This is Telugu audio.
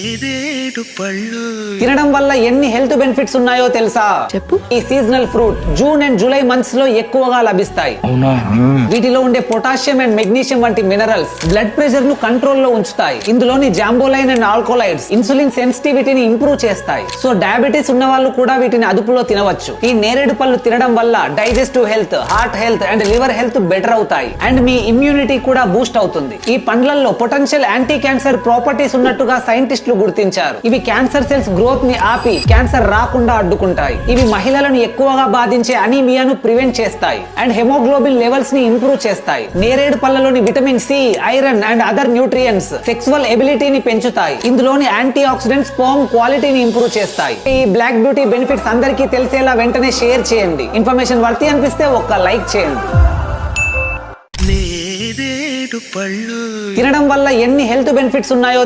నేరేడు పళ్ళు తినడం వల్ల ఎన్ని హెల్త్ బెనిఫిట్స్ ఉన్నాయో తెలుసా? చెప్పు. ఈ seasonal fruit June and July months లో ఎక్కువగా లభిస్తాయి. వీటిలో ఉండే పొటాషియం అండ్ మెగ్నీషియం వంటి మినరల్స్ బ్లడ్ ప్రెషర్ ను కంట్రోల్ లో ఉంచుతాయి. ఇందులోని జాంబోలైన్ అండ్ ఆల్కలాయిడ్స్ ఇన్సులిన్ సెన్సిటివిటీని ఇంప్రూవ్ చేస్తాయి. సో డయాబెటీస్ ఉన్న వాళ్ళు కూడా వీటిని అదుపులో తినవచ్చు. ఈ నేరేడు పళ్ళు తినడం వల్ల digestive health, heart health and liver health better అవుతాయి. అండ్ మీ ఇమ్యూనిటీ కూడా బూస్ట్ అవుతుంది. ఈ పండ్లలో పొటెన్షియల్ యాంటీ క్యాన్సర్ ప్రాపర్టీస్ ఉన్నట్టుగా సైంటిస్టులు గుర్తించారు. ఇవి క్యాన్సర్ సెల్స్ గ్రోత్ ని ఆపి క్యాన్సర్ రాకుండా అడ్డుకుంటాయి. ఇవి మహిళలను ఎక్కువగా బాధించే అనీమియాను ప్రివెంట్ చేస్తాయి అండ్ హెమోగ్లోబిన్ లెవెల్స్ ని ఇంప్రూవ్ చేస్తాయి. నేరేడు పళ్ళలోని vitamin C, iron and other nutrients sexual ఎబిలిటీని పెంచుతాయి. ఇందులోని యాంటీ ఆక్సిడెంట్స్ స్పెర్మ్ క్వాలిటీని ఇంప్రూవ్ చేస్తాయి. ఈ బ్లాక్ బ్యూటీ బెనిఫిట్స్ అందరికీ తెలిసేలా వెంటనే షేర్ చేయండి. ఇన్ఫర్మేషన్ వర్తి అనిపిస్తే ఒక్క లైక్ చేయండి. నేరేడు పళ్ళు తినడం వల్ల ఎన్ని హెల్త్ బెనిఫిట్స్ ఉన్నాయో